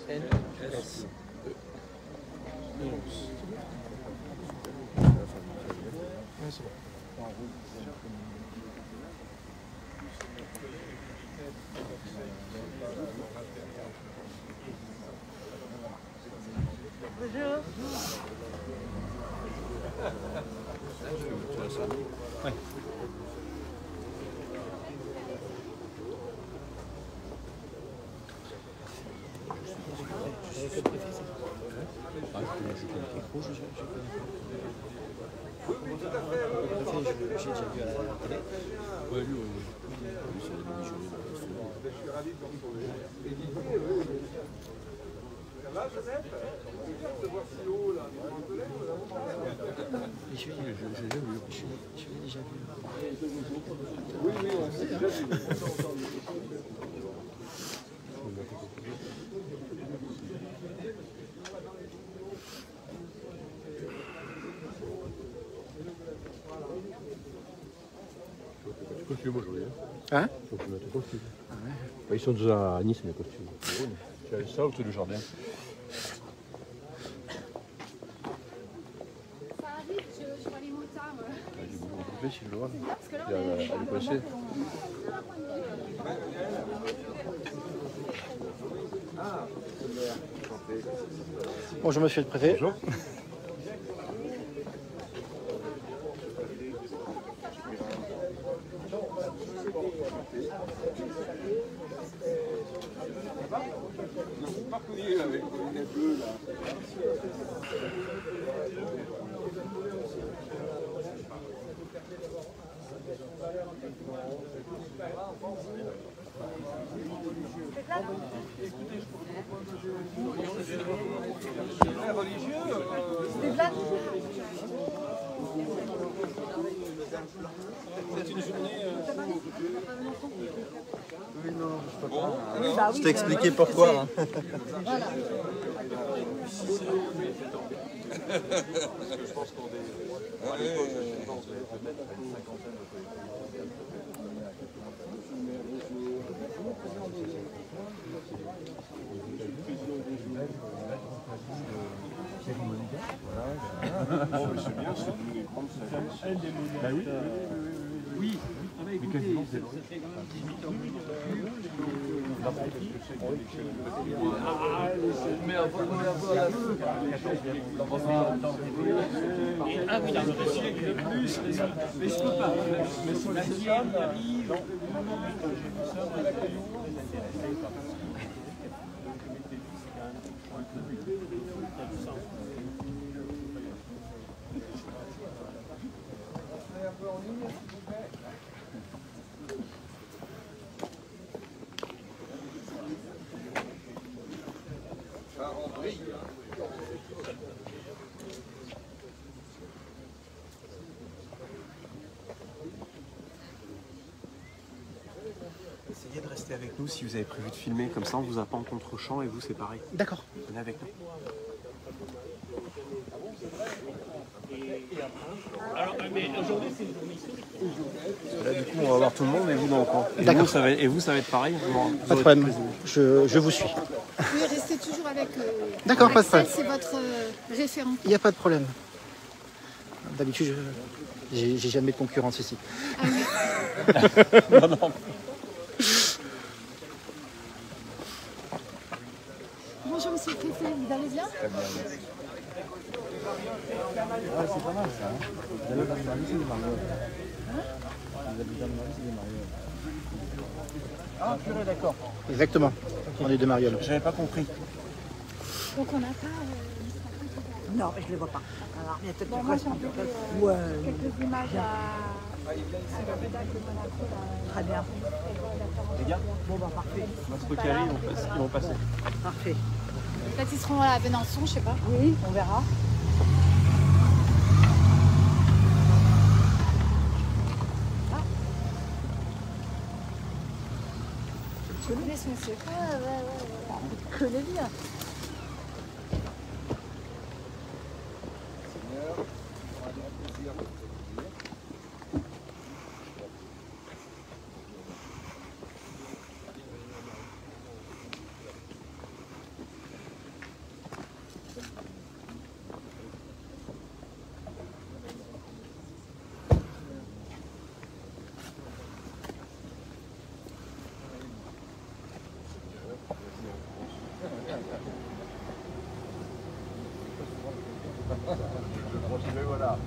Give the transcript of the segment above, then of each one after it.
N-S-E. Ouais, c'est bon. Bonjour. Ouais. J'ai déjà vu à la télé. Ouais, lui, c'est le demi-journée de la soirée. Je suis ravi de vous retrouver. Ça va, Joseph? C'est bien de voir si haut, là. Je l'ai déjà vu. Oui, on s'est déjà vu. Costume aujourd'hui. Hein? Faut que tu mettes un costume. Ah ouais. Ils sont déjà à Nice, mes costumes. Tu as ça ou tu as le jardin? Ça arrive, je vois les motards. Il y a du boulot complet, si je le vois. C'est bien parce que là, Elle est coincée. Bonjour monsieur le préfet. Bonjour. Avec les bleus là. C'est une journée. Oui, non, je peux pas. Je t'ai expliqué pourquoi. Hein. Voilà. Je pense qu'on est. À l'époque, je pense qu'on peut mettre une cinquantaine de Oh, mais c'est bien, c'est de nous prendre ça. Bah oui. Oui, mais quasiment c'est vrai. Ah oui, dans le siècle de plus, mais je peux pas. Mais si la sienne arrive, Essayez de rester avec nous si vous avez prévu de filmer, comme ça on vous a pas en contre-champ et vous c'est pareil. D'accord. Venez avec nous. alors, mais aujourd'hui c'est une journée historique. Là du coup on va voir tout le monde et vous dans le coin. D'accord. Vous ça va être pareil. Pas de problème. Je vous suis. Vous pouvez rester toujours avec. D'accord, pas de Axel, problème. c'est votre référent. Il n'y a pas de problème. D'habitude, j'ai jamais de concurrence ici. Ah oui. Non, non. Bonjour monsieur le préfet, vous allez bien? Très bien, merci. Ouais, c'est pas mal ça. Hein. Vous allez dans le Mali, c'est des marioles. Vous habitez dans le Mali, c'est des marioles. Ah, purée, d'accord. Exactement. On est de Mariole. J'avais pas compris. Donc on n'a pas. Non, je ne les vois pas. Alors, il y a peut-être Bon, une moi question. j'ai envoyé Ouais. quelques images à la médaille de Monaco. Très bien. Les gars, Bon, bah, parfait. on va se recaler, ils vont passer. Parfait. Peut-être ils seront à Besançon, je sais pas. Oui, on verra. Tu connais ce monsieur? Ouais. Je connais bien. Mais voilà.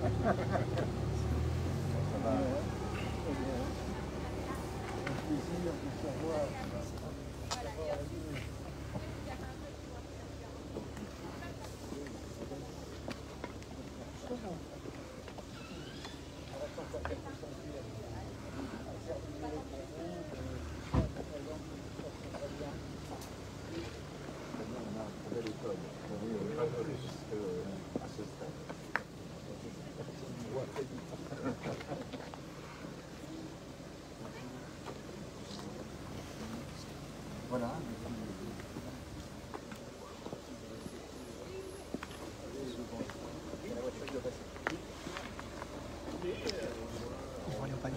Voilà. Ils vont aller au panier.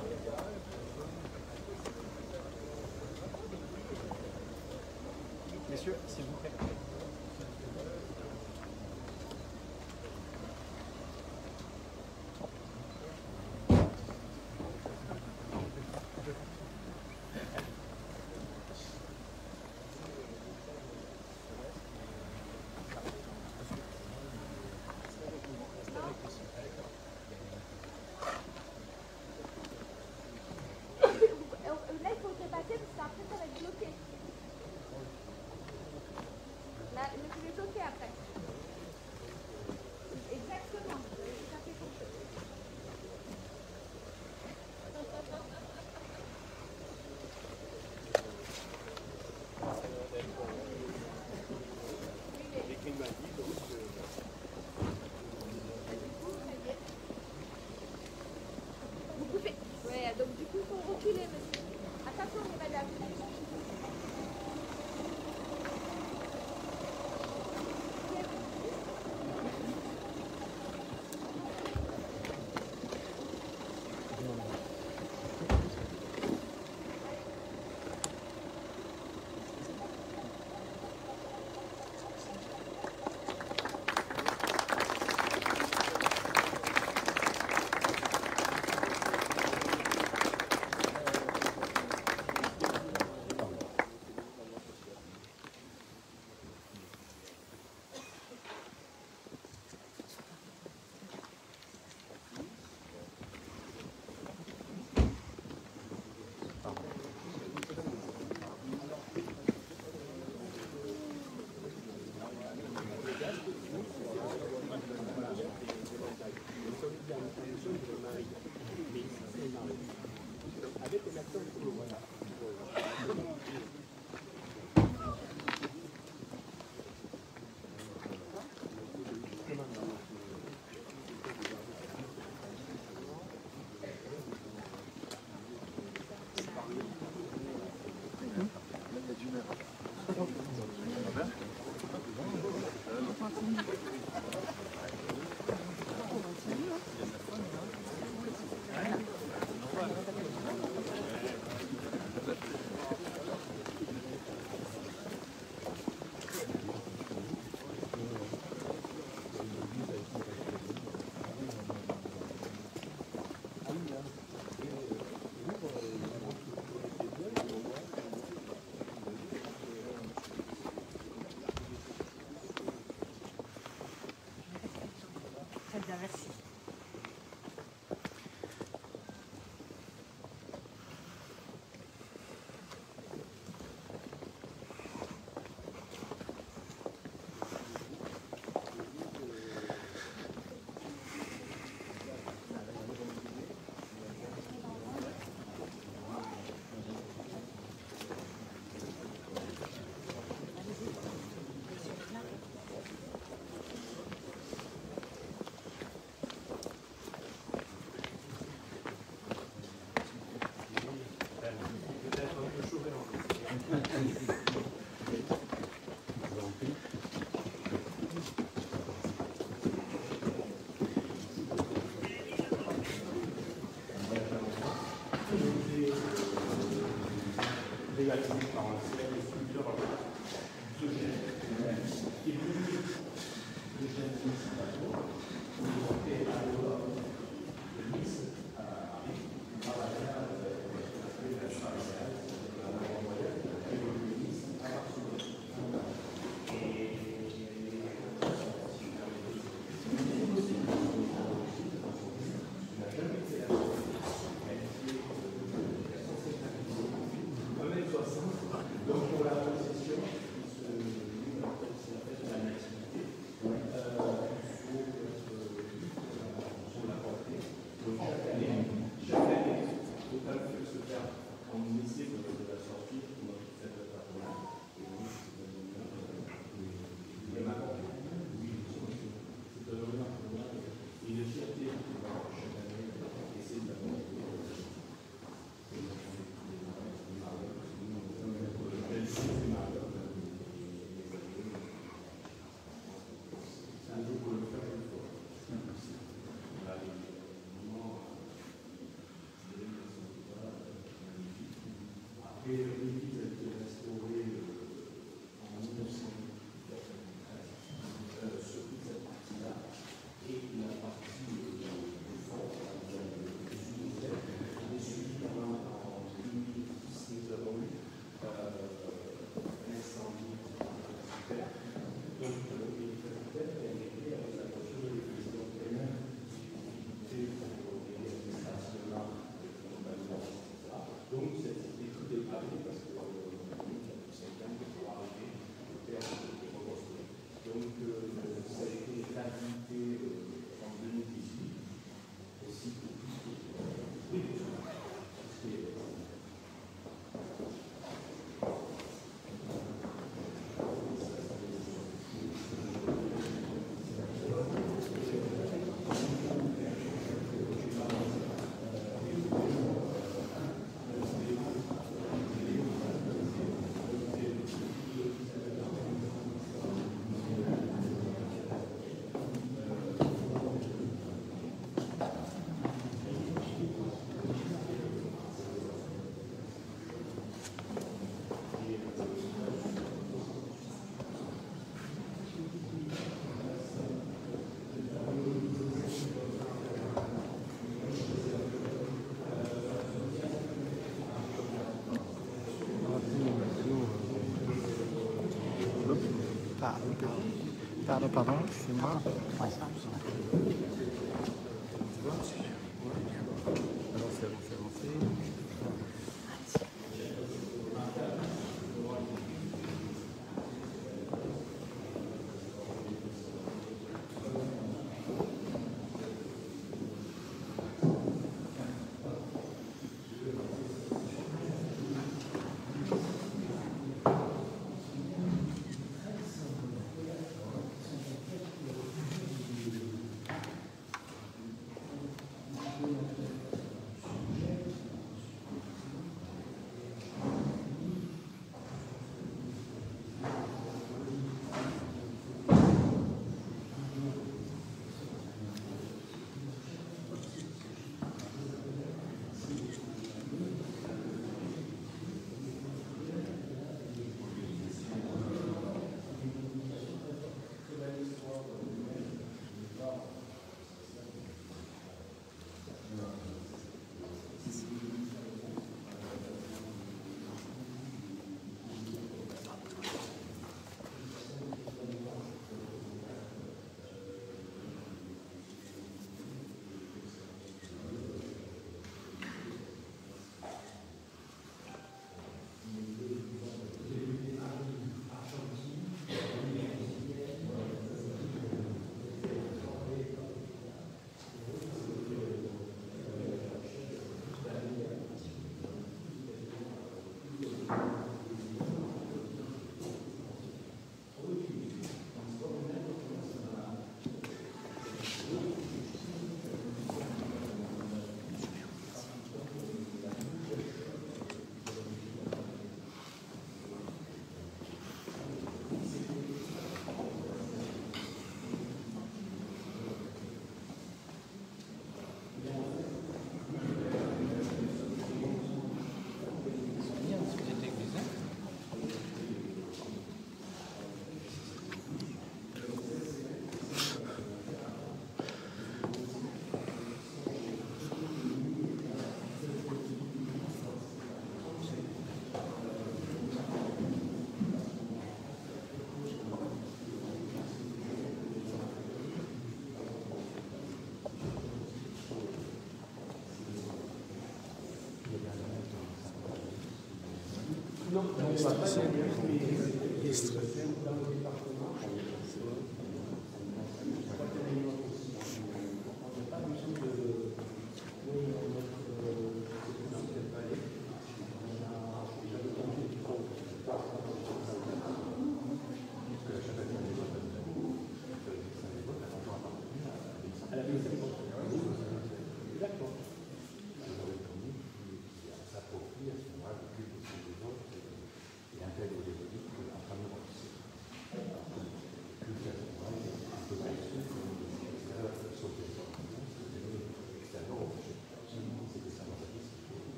Messieurs, s'il vous plaît. Là, il faut le dépasser parce qu'après, ça va être bloqué. Là, le tu es bloqué après. Exactement. Ça fait ton truc. Vous pouvez. Ouais, donc du coup, il faut reculer, monsieur. Attention, madame. Très bien, merci. Pardon, c'est moi.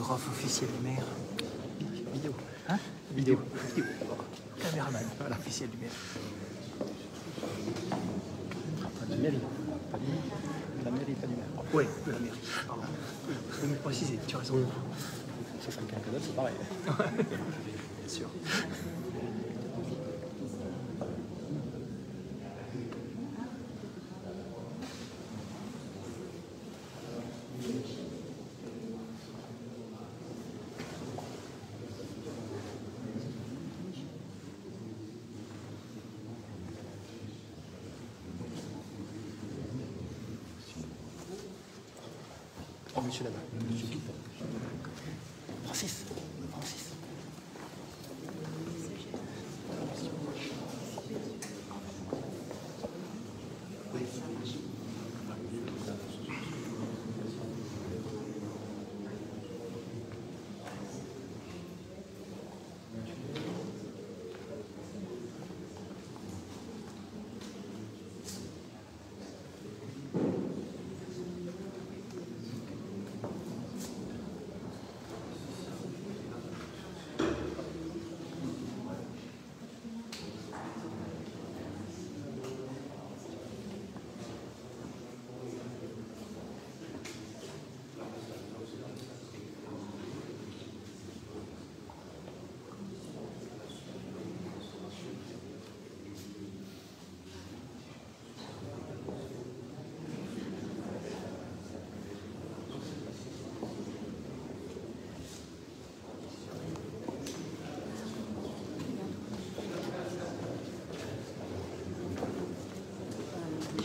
photographe officiel du maire. Vidéo. Hein? Vidéo. Caméraman, voilà, officiel du maire. Pas de la mairie. Pas du maire. De la mairie, pas du maire. Ouais, de la mairie. Pardon. Faut me préciser, tu as raison. C'est ça le quinquennat, c'est pareil. Bien sûr. Oh, monsieur là-bas. Monsieur qui Francis. Francis.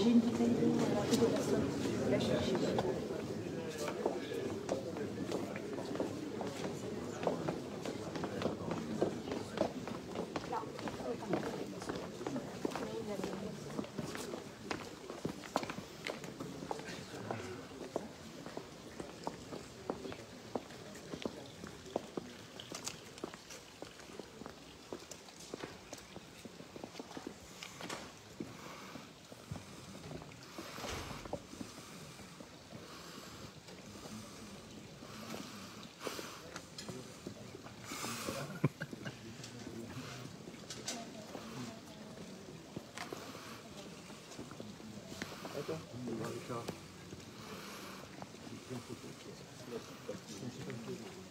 J'ai une bouteille d'eau à la de personne. La chercher.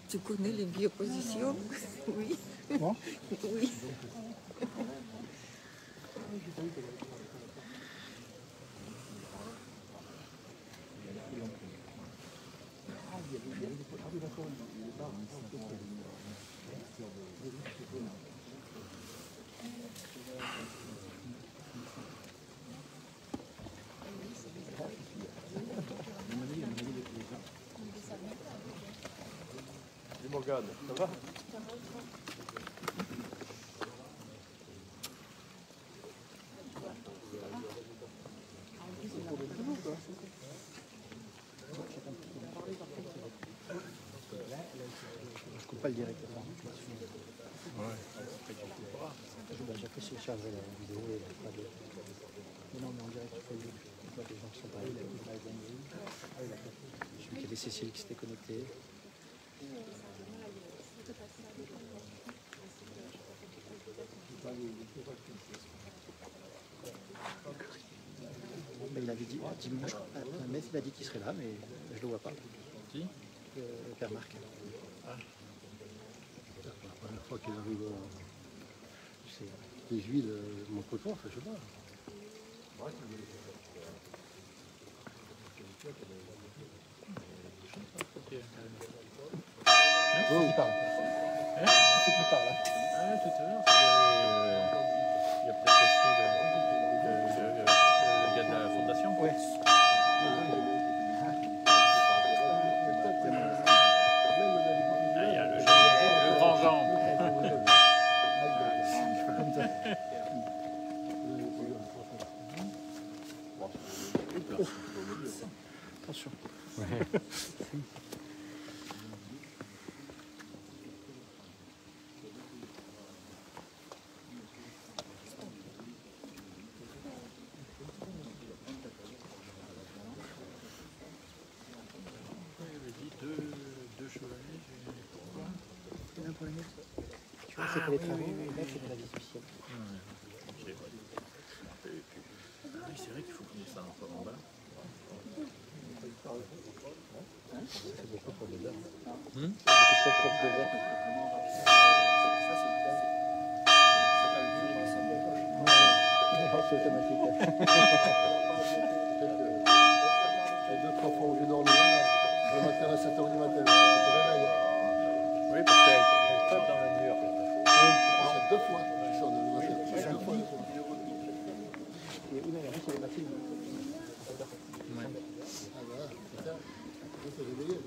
Tu connais les biopositions? Oui. Bon. Oui. Morgane, ça va? Je coupe pas le directement. J'ai fait charger la vidéo et pas de. Mais non, mais on dirait qu'il faut les gens qui sont pas là. Celui qui avait Cécile qui s'était connecté. Mais il avait dit, dimanche, la messe, il a dit qu'il serait là, mais je le vois pas. Qui? Père Marc. La première fois qu'il arrive C'est 18 de mon coton, enfin, je sais pas. qui parle. C'est qui parle. Ah, tout à l'heure, il y a peut-être aussi le gars de la fondation. Oui. Ah, il y a le grand Jean. Attention. Tu vois, c'est pour les travaux, là c'est pour la vie sociale. C'est vrai qu'il faut qu'on ait ça un peu en bas. C'est beaucoup pour 2 heures. C'est ça pour 2 heures. C'est automatique. Les 2-3 fois où j'ai dormi, le matin à 7h du matin, je te réveille. Oui, parce qu'elle tape dans le mur. C'est 2 fois, je sors de le matin. C'est 2 fois. Et où la vie, c'est les machines. Ah voilà, putain, je t'ai réveillé.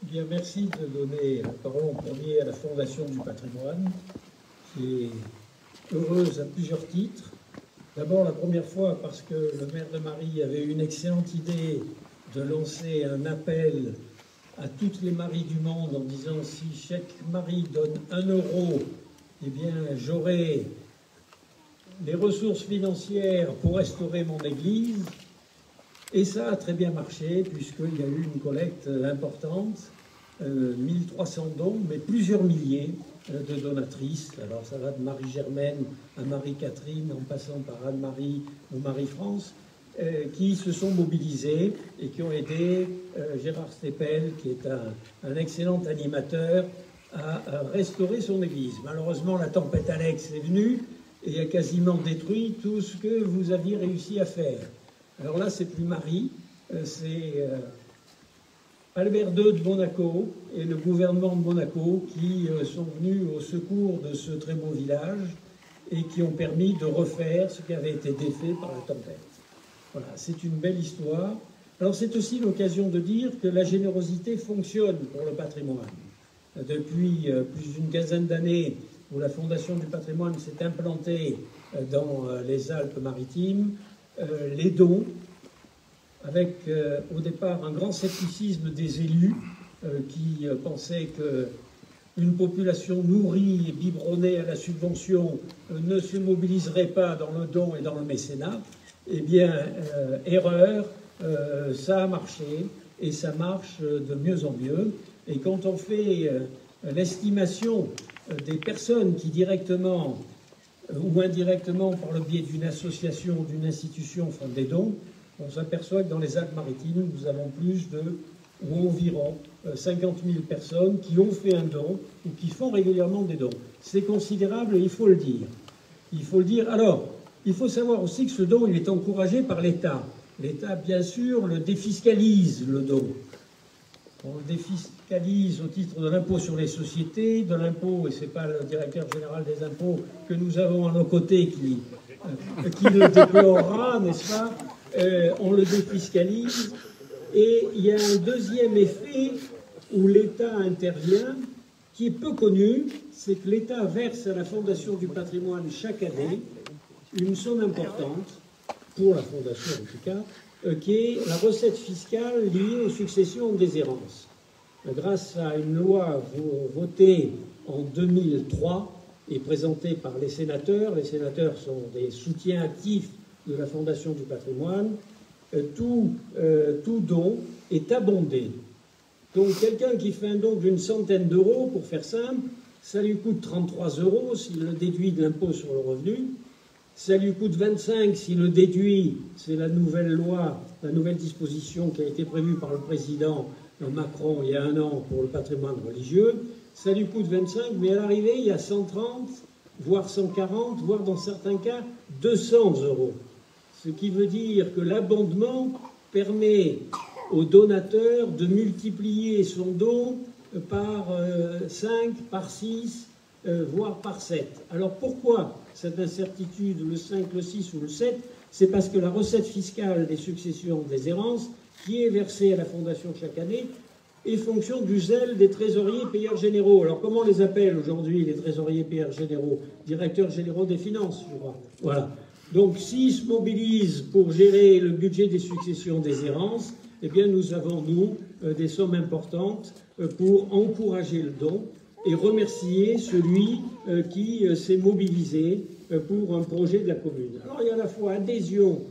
Bien, merci de donner la parole en premier à la Fondation du patrimoine, qui est heureuse à plusieurs titres. D'abord, la première fois, parce que le maire de Marie avait une excellente idée de lancer un appel à toutes les maries du monde en disant si chaque mari donne 1 euro, eh bien, j'aurai les ressources financières pour restaurer mon église. Et ça a très bien marché, puisqu'il y a eu une collecte importante, 1300 dons, mais plusieurs milliers de donatrices. Alors ça va de Marie-Germaine à Marie-Catherine, en passant par Anne-Marie ou Marie-France, qui se sont mobilisés et qui ont aidé Gérard Steppel, qui est un excellent animateur, à restaurer son église. Malheureusement, la tempête Alex est venue et a quasiment détruit tout ce que vous aviez réussi à faire. Alors là, c'est plus Marie, c'est Albert II de Monaco et le gouvernement de Monaco qui sont venus au secours de ce très beau village et qui ont permis de refaire ce qui avait été défait par la tempête. Voilà, c'est une belle histoire. Alors c'est aussi l'occasion de dire que la générosité fonctionne pour le patrimoine. Depuis plus d'une quinzaine d'années où la Fondation du patrimoine s'est implantée dans les Alpes-Maritimes, les dons avec au départ un grand scepticisme des élus qui pensaient qu'une population nourrie et biberonnée à la subvention ne se mobiliserait pas dans le don et dans le mécénat. Eh bien, erreur, ça a marché et ça marche de mieux en mieux. Et quand on fait l'estimation des personnes qui directement ou indirectement par le biais d'une association ou d'une institution font des dons, on s'aperçoit que dans les Alpes-Maritimes, nous avons plus de, ou environ 50 000 personnes qui ont fait un don ou qui font régulièrement des dons. C'est considérable et il faut le dire. Il faut le dire. Alors, il faut savoir aussi que ce don, il est encouragé par l'État. L'État, bien sûr, le défiscalise, le don. On le défiscalise au titre de l'impôt sur les sociétés, de l'impôt, et ce n'est pas le directeur général des impôts que nous avons à nos côtés qui le déplorera, n'est-ce pas? On le défiscalise. Et il y a un deuxième effet où l'État intervient, qui est peu connu, c'est que l'État verse à la Fondation du patrimoine chaque année une somme importante, pour la Fondation en tout cas, qui est la recette fiscale liée aux successions des errances. Grâce à une loi votée en 2003 et présentée par les sénateurs sont des soutiens actifs de la Fondation du patrimoine, tout don est abondé. Donc quelqu'un qui fait un don d'une centaine d'euros, pour faire simple, ça lui coûte 33 € s'il le déduit de l'impôt sur le revenu. Ça lui coûte 25 s'il le déduit, c'est la nouvelle loi, la nouvelle disposition qui a été prévue par le président Macron il y a un an pour le patrimoine religieux. Ça lui coûte 25, mais à l'arrivée, il y a 130, voire 140, voire dans certains cas 200 €. Ce qui veut dire que l'abondement permet au donateur de multiplier son don par 5, par 6, voire par 7. Alors pourquoi cette incertitude, le 5, le 6 ou le 7? C'est parce que la recette fiscale des successions des errances, qui est versée à la Fondation chaque année, est fonction du zèle des trésoriers payeurs généraux. Alors comment on les appelle aujourd'hui, les trésoriers payeurs généraux? Directeurs généraux des finances, je crois. Voilà. Donc s'ils se mobilisent pour gérer le budget des successions des errances, eh bien nous avons, nous, des sommes importantes pour encourager le don et remercier celui qui s'est mobilisé pour un projet de la commune. Alors il y a à la fois adhésion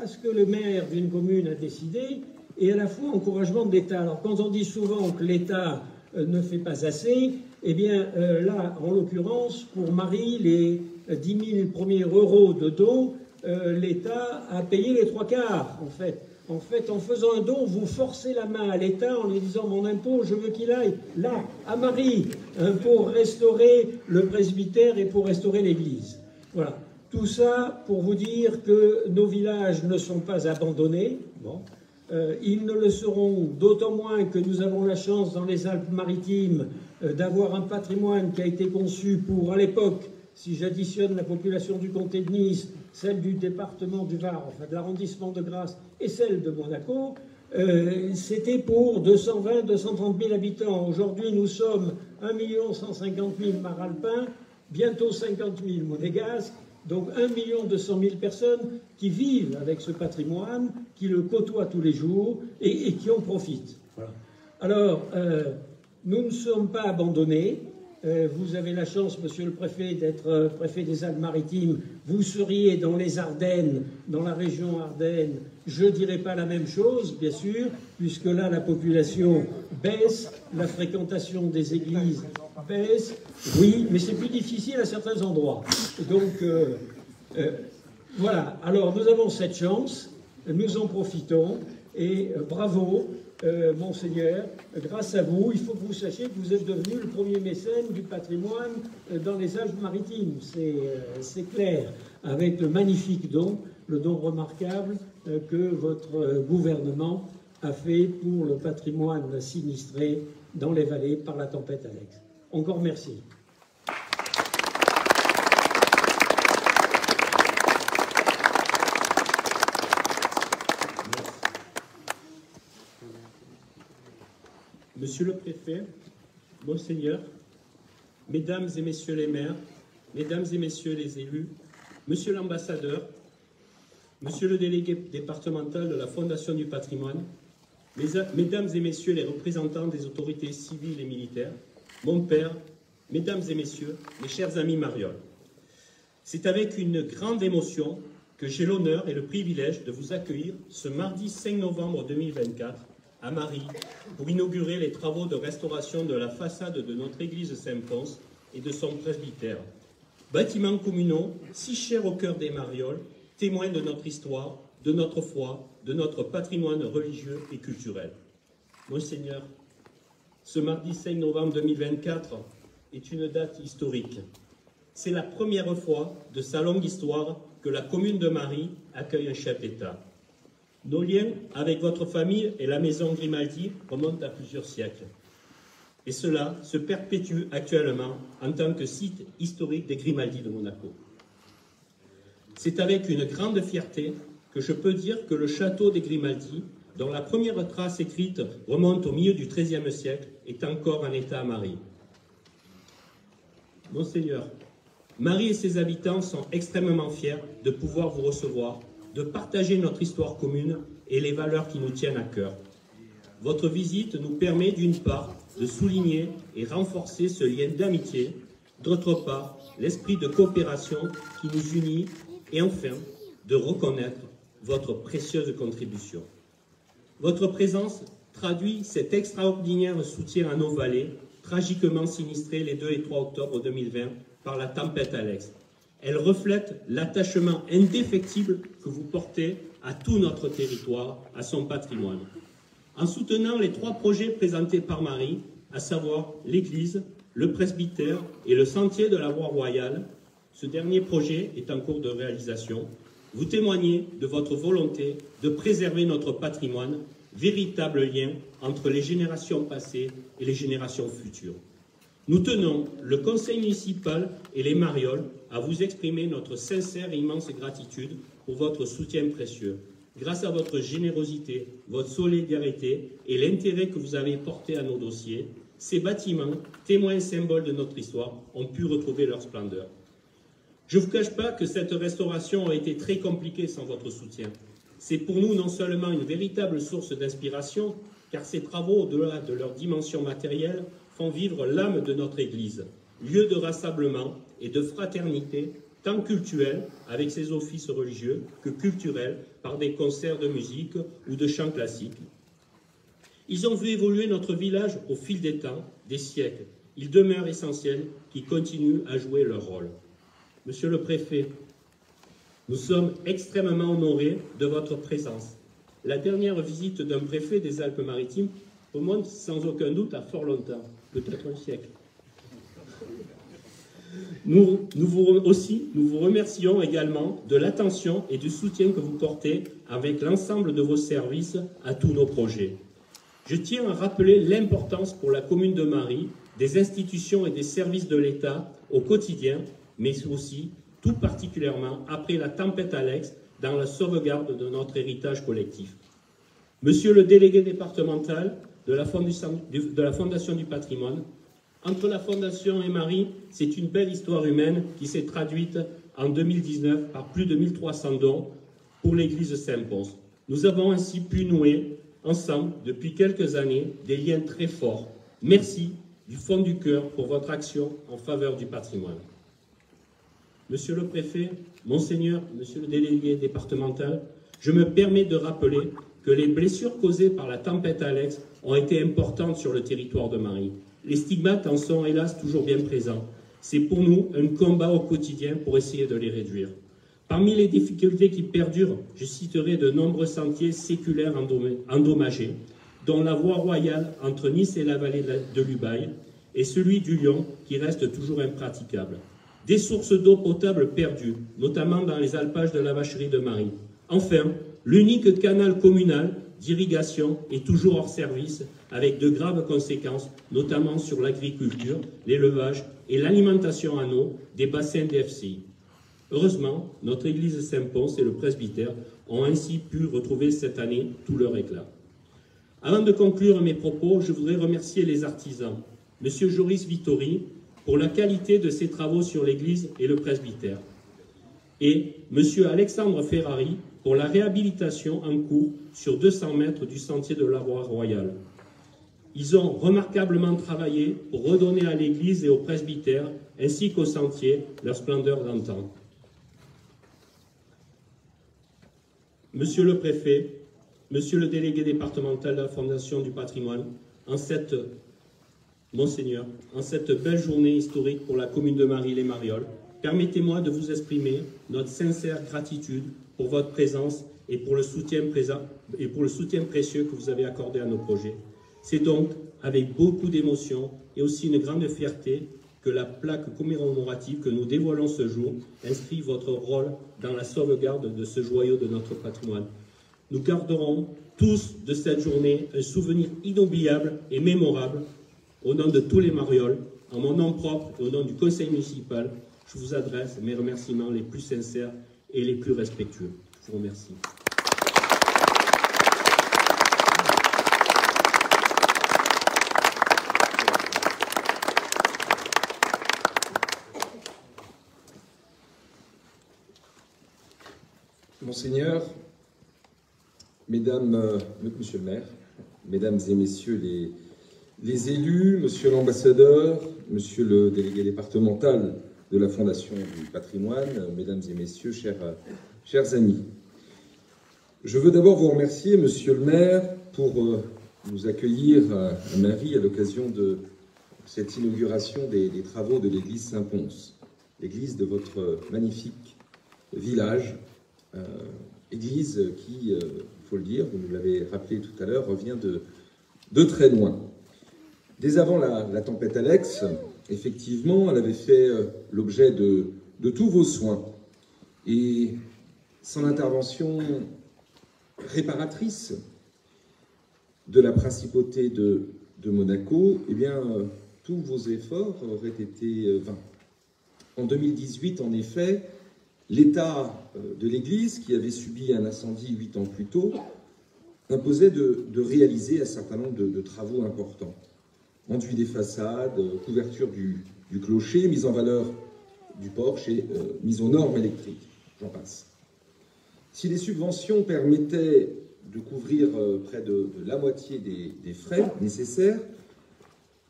à ce que le maire d'une commune a décidé et à la fois encouragement de l'État. Alors quand on dit souvent que l'État ne fait pas assez, eh bien là, en l'occurrence, pour Marie, les 10 000 premiers euros de dons, l'État a payé les 3/4, en fait. En fait, en faisant un don, vous forcez la main à l'État en lui disant « mon impôt, je veux qu'il aille là, à Marie, pour restaurer le presbytère et pour restaurer l'église ». Voilà. Tout ça pour vous dire que nos villages ne sont pas abandonnés. Bon. Ils ne le seront d'autant moins que nous avons la chance dans les Alpes-Maritimes d'avoir un patrimoine qui a été conçu pour, à l'époque, si j'additionne la population du comté de Nice, celle du département du Var, enfin de l'arrondissement de Grasse et celle de Monaco, c'était pour 220 230 000 habitants. Aujourd'hui, nous sommes 1 150 000 maralpins, bientôt 50 000 monégasques, donc 1 200 000 personnes qui vivent avec ce patrimoine, qui le côtoient tous les jours et qui en profitent. Voilà. Alors, nous ne sommes pas abandonnés. Vous avez la chance, monsieur le préfet, d'être préfet des Alpes-Maritimes. Vous seriez dans les Ardennes, dans la région Ardennes. Je ne dirais pas la même chose, bien sûr, puisque là, la population baisse, la fréquentation des églises baisse. Oui, mais c'est plus difficile à certains endroits. Donc, voilà. Alors, nous avons cette chance, nous en profitons, et bravo. Monseigneur, grâce à vous, il faut que vous sachiez que vous êtes devenu le premier mécène du patrimoine dans les Alpes-Maritimes. C'est clair, avec le magnifique don, le don remarquable que votre gouvernement a fait pour le patrimoine sinistré dans les vallées par la tempête Alex. Encore merci. Monsieur le préfet, Monseigneur, Mesdames et Messieurs les maires, Mesdames et Messieurs les élus, Monsieur l'ambassadeur, Monsieur le délégué départemental de la Fondation du patrimoine, mesdames et messieurs les représentants des autorités civiles et militaires, mon père, mesdames et messieurs, mes chers amis marioles, c'est avec une grande émotion que j'ai l'honneur et le privilège de vous accueillir ce mardi 5 novembre 2024 à Marie pour inaugurer les travaux de restauration de la façade de notre église Saint-Pons et de son presbytère. Bâtiments communaux si chers au cœur des marioles, témoins de notre histoire, de notre foi, de notre patrimoine religieux et culturel. Monseigneur, ce mardi 5 novembre 2024 est une date historique. C'est la première fois de sa longue histoire que la commune de Marie accueille un chef d'État. Nos liens avec votre famille et la maison Grimaldi remontent à plusieurs siècles. Et cela se perpétue actuellement en tant que site historique des Grimaldi de Monaco. C'est avec une grande fierté que je peux dire que le château des Grimaldi, dont la première trace écrite remonte au milieu du XIIIe siècle, est encore en état à Marie. Monseigneur, Marie et ses habitants sont extrêmement fiers de pouvoir vous recevoir, de partager notre histoire commune et les valeurs qui nous tiennent à cœur. Votre visite nous permet d'une part de souligner et renforcer ce lien d'amitié, d'autre part l'esprit de coopération qui nous unit et enfin de reconnaître votre précieuse contribution. Votre présence traduit cet extraordinaire soutien à nos vallées, tragiquement sinistrées les 2 et 3 octobre 2020 par la tempête Alex. Elle reflète l'attachement indéfectible que vous portez à tout notre territoire, à son patrimoine. En soutenant les 3 projets présentés par Marie, à savoir l'église, le presbytère et le sentier de la voie royale, ce dernier projet est en cours de réalisation. Vous témoignez de votre volonté de préserver notre patrimoine, véritable lien entre les générations passées et les générations futures. Nous tenons, le conseil municipal et les marioles, à vous exprimer notre sincère et immense gratitude pour votre soutien précieux. Grâce à votre générosité, votre solidarité et l'intérêt que vous avez porté à nos dossiers, ces bâtiments, témoins et symboles de notre histoire, ont pu retrouver leur splendeur. Je ne vous cache pas que cette restauration a été très compliquée sans votre soutien. C'est pour nous non seulement une véritable source d'inspiration, car ces travaux, au-delà de leur dimension matérielle, font vivre l'âme de notre Église, lieu de rassemblement et de fraternité, tant cultuelle, avec ses offices religieux, que culturelle, par des concerts de musique ou de chants classiques. Ils ont vu évoluer notre village au fil des temps, des siècles. Ils demeurent essentiels, qui continuent à jouer leur rôle. Monsieur le préfet, nous sommes extrêmement honorés de votre présence. La dernière visite d'un préfet des Alpes-Maritimes remonte sans aucun doute à fort longtemps, peut-être un siècle. Nous vous remercions également de l'attention et du soutien que vous portez avec l'ensemble de vos services à tous nos projets. Je tiens à rappeler l'importance pour la commune de Marie des institutions et des services de l'État au quotidien, mais aussi, tout particulièrement, après la tempête Alex, dans la sauvegarde de notre héritage collectif. Monsieur le délégué départemental de la Fondation du patrimoine, entre la Fondation et Marie, c'est une belle histoire humaine qui s'est traduite en 2019 par plus de 1300 dons pour l'église Saint-Pons. Nous avons ainsi pu nouer ensemble, depuis quelques années, des liens très forts. Merci du fond du cœur pour votre action en faveur du patrimoine. Monsieur le préfet, Monseigneur, monsieur le délégué départemental, je me permets de rappeler que les blessures causées par la tempête Alex ont été importantes sur le territoire de Marie. Les stigmates en sont hélas toujours bien présents. C'est pour nous un combat au quotidien pour essayer de les réduire. Parmi les difficultés qui perdurent, je citerai de nombreux sentiers séculaires endommagés, dont la voie royale entre Nice et la vallée de l'Ubaye, et celui du Lion qui reste toujours impraticable. Des sources d'eau potable perdues, notamment dans les alpages de la vacherie de Marie. Enfin, l'unique canal communal d'irrigation est toujours hors service, avec de graves conséquences, notamment sur l'agriculture, l'élevage et l'alimentation en eau des bassins des FCI. Heureusement, notre église Saint-Pons et le presbytère ont ainsi pu retrouver cette année tout leur éclat. Avant de conclure mes propos, je voudrais remercier les artisans, M. Joris Vittori, pour la qualité de ses travaux sur l'église et le presbytère, et M. Alexandre Ferrari pour la réhabilitation en cours sur 200 mètres du sentier de la Voie Royale. Ils ont remarquablement travaillé pour redonner à l'église et au presbytère, ainsi qu'au sentier, leur splendeur d'antan. Monsieur le préfet, monsieur le délégué départemental de la Fondation du patrimoine, Monseigneur, en cette belle journée historique pour la commune de Marly-les-Marioles, permettez-moi de vous exprimer notre sincère gratitude pour votre présence et pour le soutien précieux que vous avez accordé à nos projets. C'est donc avec beaucoup d'émotion et aussi une grande fierté que la plaque commémorative que nous dévoilons ce jour inscrit votre rôle dans la sauvegarde de ce joyau de notre patrimoine. Nous garderons tous de cette journée un souvenir inoubliable et mémorable. Au nom de tous les Marioles, en mon nom propre et au nom du conseil municipal, je vous adresse mes remerciements les plus sincères et les plus respectueux. Je vous remercie. Monseigneur, Mesdames, Monsieur le maire, Mesdames et Messieurs les élus, Monsieur l'ambassadeur, Monsieur le délégué départemental de la Fondation du patrimoine, Mesdames et Messieurs, chers amis. Je veux d'abord vous remercier, Monsieur le maire, pour nous accueillir à Marly à l'occasion de cette inauguration des travaux de l'église Saint-Pons, l'église de votre magnifique village, église qui, il faut le dire, vous nous l'avez rappelé tout à l'heure, revient de très loin. Dès avant la tempête Alex, effectivement, elle avait fait l'objet de tous vos soins. Et sans l'intervention réparatrice de la principauté de Monaco, eh bien, tous vos efforts auraient été vains. En 2018, en effet, l'état de l'église, qui avait subi un incendie 8 ans plus tôt, imposait de réaliser un certain nombre de travaux importants. Enduit des façades, couverture du clocher, mise en valeur du porche et mise aux normes électriques, j'en passe. Si les subventions permettaient de couvrir près de la moitié des frais nécessaires,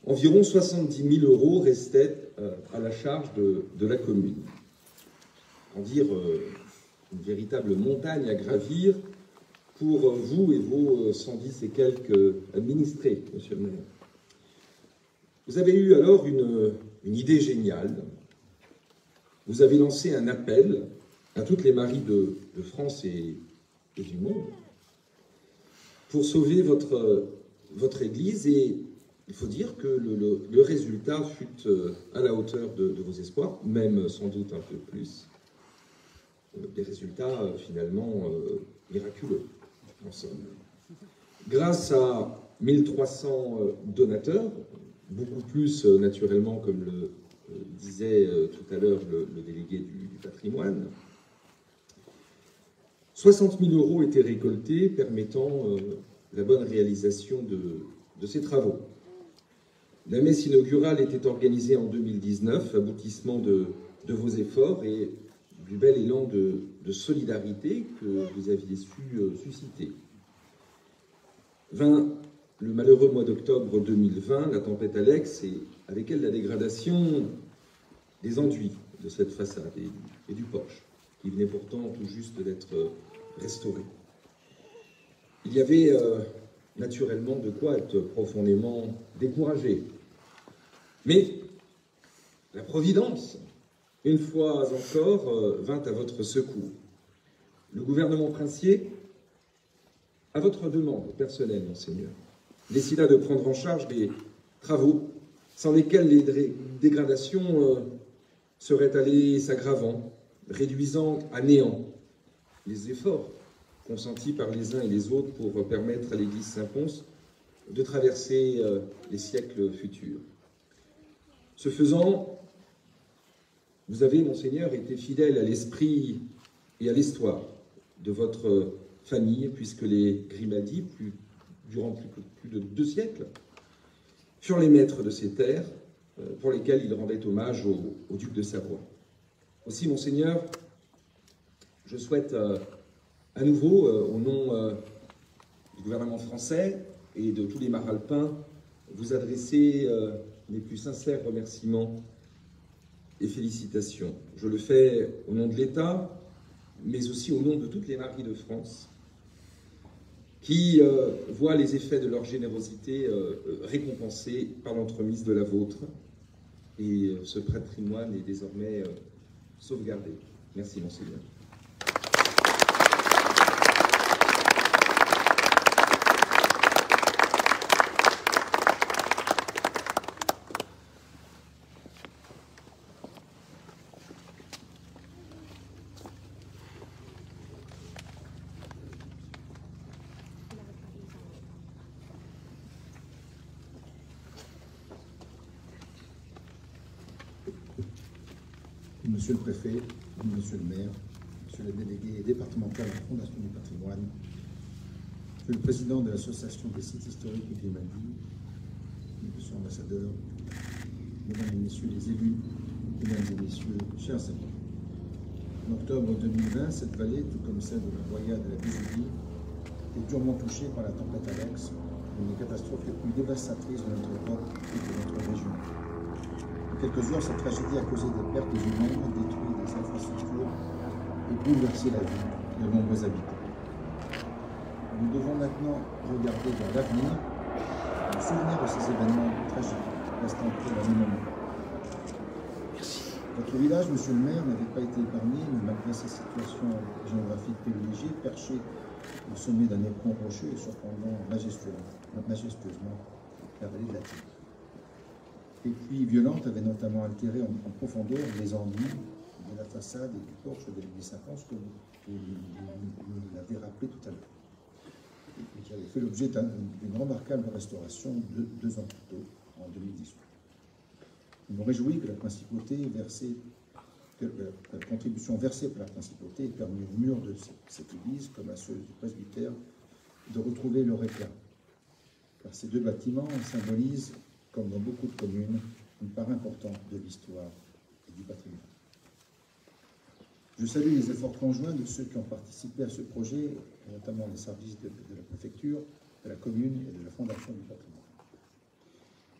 environ 70 000 € restaient à la charge de la commune. En dire une véritable montagne à gravir pour vous et vos 110 et quelques administrés, monsieur le maire. Vous avez eu alors une idée géniale. Vous avez lancé un appel à toutes les maries de France et du monde pour sauver votre église, et il faut dire que le résultat fut à la hauteur de vos espoirs, même sans doute un peu plus. Des résultats finalement miraculeux, en somme. Grâce à 1300 donateurs, beaucoup plus naturellement, comme le disait tout à l'heure le délégué du patrimoine, 60 000 € étaient récoltés, permettant la bonne réalisation de ces travaux. La messe inaugurale était organisée en 2019, aboutissement de vos efforts et du bel élan de solidarité que vous aviez su susciter. Vint le malheureux mois d'octobre 2020, la tempête Alex, et avec elle la dégradation des enduits de cette façade et du porche, qui venait pourtant tout juste d'être restauré. Il y avait naturellement de quoi être profondément découragé. Mais la Providence, une fois encore, vint à votre secours. Le gouvernement princier, à votre demande personnelle, Monseigneur, décida de prendre en charge des travaux sans lesquels les dégradations seraient allées s'aggravant, réduisant à néant les efforts consentis par les uns et les autres pour permettre à l'église Saint-Pons de traverser les siècles futurs. Ce faisant, vous avez, Monseigneur, été fidèle à l'esprit et à l'histoire de votre famille, puisque les Grimaldi, durant plus de 2 siècles, furent les maîtres de ces terres pour lesquelles ils rendaient hommage au duc de Savoie. Aussi, Monseigneur, Je souhaite à nouveau, au nom du gouvernement français et de tous les mares alpins, vous adresser mes plus sincères remerciements et félicitations. Je le fais au nom de l'État, mais aussi au nom de toutes les maries de France, qui voient les effets de leur générosité récompensés par l'entremise de la vôtre. Et ce patrimoine est désormais sauvegardé. Merci, Monseigneur. Monsieur le préfet, monsieur le maire, monsieur le délégué départemental de la Fondation du patrimoine, monsieur le président de l'association des sites historiques et Grimaldi, monsieur l'ambassadeur, mesdames et messieurs les élus, mesdames et messieurs, chers amis. En octobre 2020, cette vallée, tout comme celle de la Roya de la Vésubie, est durement touchée par la tempête Alex, une des catastrophes les plus dévastatrices de notre Europe et de notre région. En quelques heures, cette tragédie a causé des pertes humaines, détruit des infrastructures et bouleversé la vie de nombreux habitants. Nous devons maintenant regarder vers l'avenir. Le souvenir de ces événements tragiques reste ancré dans nos mémoires. Votre village, monsieur le maire, n'avait pas été épargné, mais malgré sa situation géographique privilégiée, perché au sommet d'un éperon rocheux et surplombant majestueusement la vallée de la Thie. Les pluies violentes avaient notamment altéré en profondeur les enduits de la façade et du porche de l'église Saint-Pons, comme vous l'avez rappelé tout à l'heure, et qui avait fait l'objet d'une remarquable restauration 2 ans plus tôt, en 2018. Je me réjouis que la contribution versée par la principauté ait permis aux murs de cette église, comme à ceux du presbytère, de retrouver leur éclat. Car ces 2 bâtiments symbolisent, comme dans beaucoup de communes, une part importante de l'histoire et du patrimoine. Je salue les efforts conjoints de ceux qui ont participé à ce projet, notamment les services de la préfecture, de la commune et de la Fondation du patrimoine.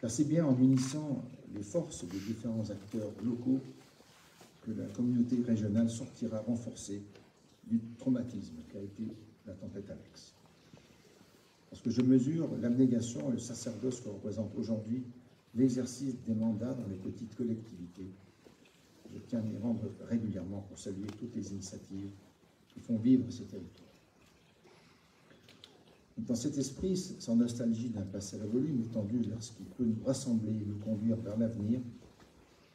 Car c'est bien en unissant les forces des différents acteurs locaux que la communauté régionale sortira renforcée du traumatisme qu'a été la tempête Alex. Lorsque je mesure l'abnégation et le sacerdoce que représente aujourd'hui l'exercice des mandats dans les petites collectivités, je tiens à m'y rendre régulièrement pour saluer toutes les initiatives qui font vivre ces territoires. Dans cet esprit, sans nostalgie d'un passé révolu, mais tendu vers ce qui peut nous rassembler et nous conduire vers l'avenir,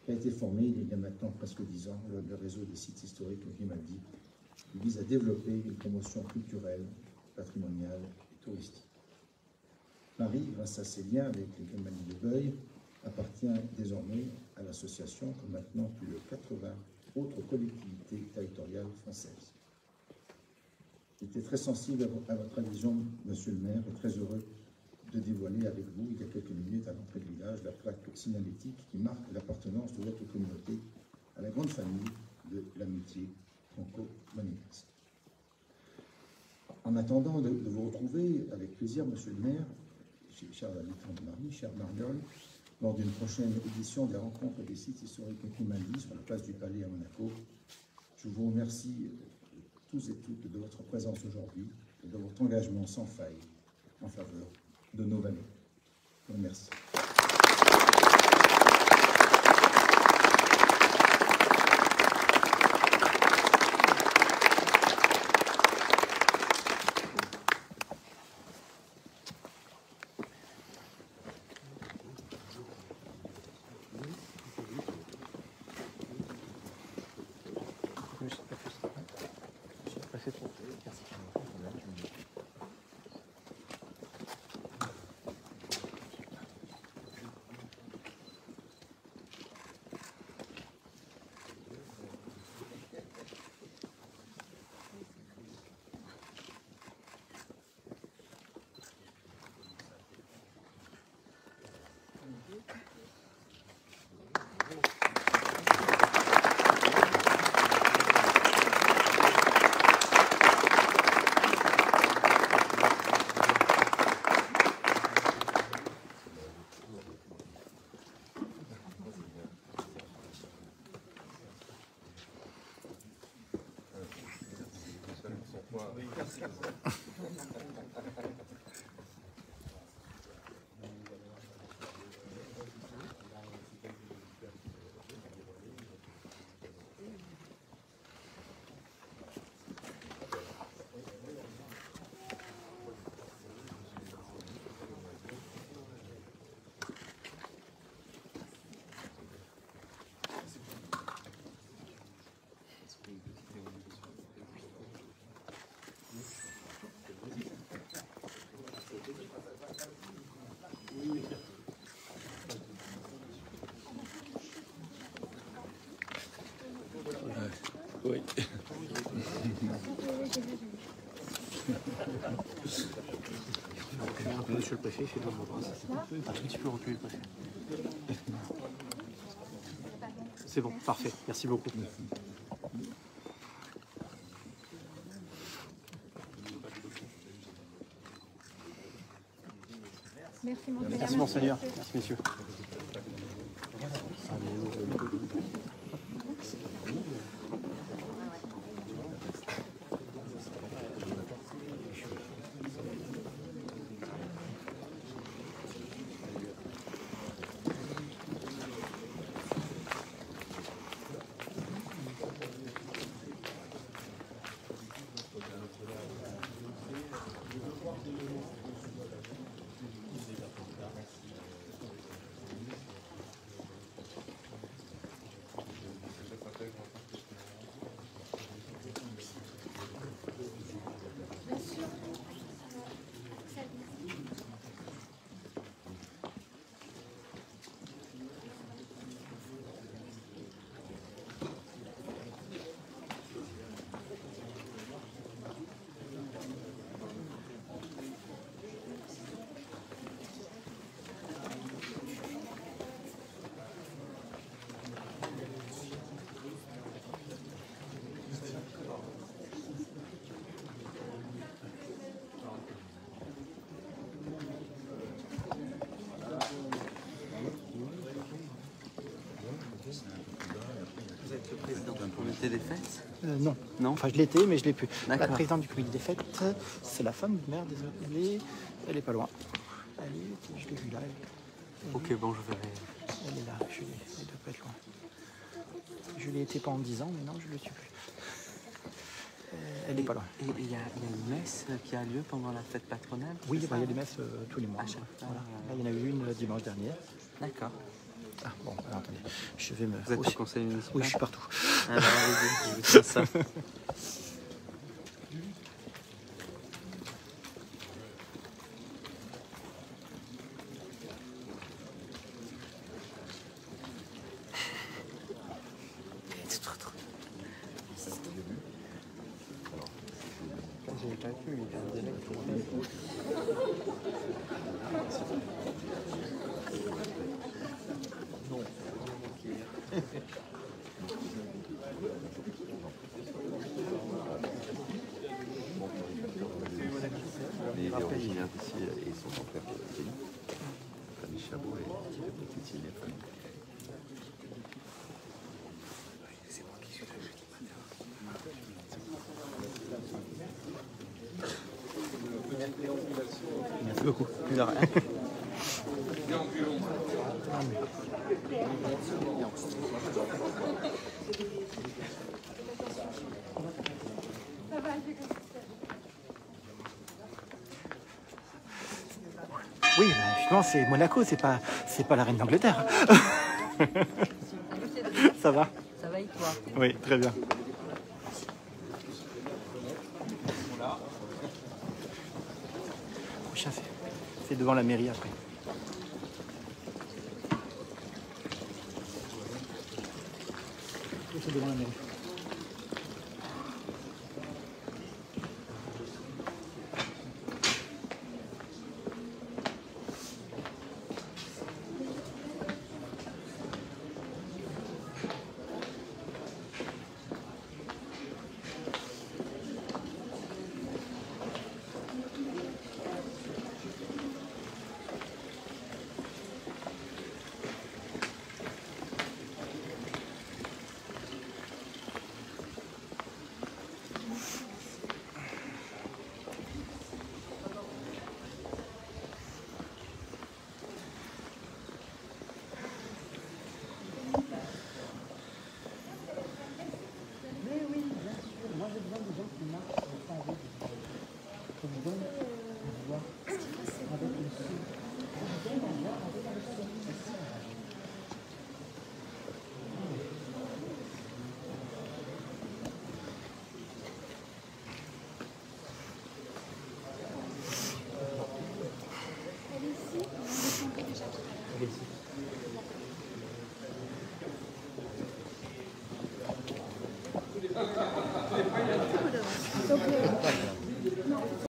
qui a été formé il y a maintenant presque 10 ans, le réseau des sites historiques Grimaldi, qui vise à développer une promotion culturelle, patrimoniale et touristique. Paris, grâce à ses liens avec les Grimaldi de Beuil, appartient désormais à l'association, comme maintenant plus de 80 autres collectivités territoriales françaises. J'étais très sensible à votre adhésion, monsieur le maire, et très heureux de dévoiler avec vous, il y a quelques minutes à l'entrée du village, la plaque signalétique qui marque l'appartenance de votre communauté à la grande famille de l'amitié franco-monégasque. En attendant de vous retrouver avec plaisir, monsieur le maire, chers habitants de Marly, chers Marioles, lors d'une prochaine édition des rencontres des sites historiques Grimaldi sur la place du Palais à Monaco, je vous remercie tous et toutes de votre présence aujourd'hui et de votre engagement sans faille en faveur de nos vallées. Je vous remercie. Oui. Monsieur le préfet, fais-toi mon bras. Un tout petit peu reculer le préfet. C'est bon, parfait. Merci beaucoup. Merci, monseigneur. Merci, monseigneur. Merci, messieurs. Des fêtes Non. Non. Enfin, je l'étais, mais je l'ai plus. La D'accord. présidente du comité des fêtes, c'est la femme du maire, désolé. Elle est pas loin. Elle est, je l'ai vue là. Ok, bon, je verrai. Elle est là, elle doit pas être loin. Je l'ai été pendant 10 ans, mais non, je ne le suis plus. Elle n'est pas loin. Et il y a une messe qui a lieu pendant la fête patronale? Oui, il y a des messes tous les mois. Voilà. Là, il y en a eu une dimanche dernier. D'accord. Ah bon, alors attendez, je vais me... Vous êtes au conseil municipal? Oui, je suis partout. Alors allez-y, je vous tiens ça. J'ai pas vu, il y a un délai pour non. Il est originaire d'ici et son père pays. Famille Chabot et Titi Léphane. C'est moi qui suis là jeudi matin. Merci beaucoup. De rien. Oui, justement, c'est Monaco, c'est pas la reine d'Angleterre. Ça va? Ça va et toi? Oui, très bien. Prochain, c'est devant la mairie après. C'est devant la mairie. Donc,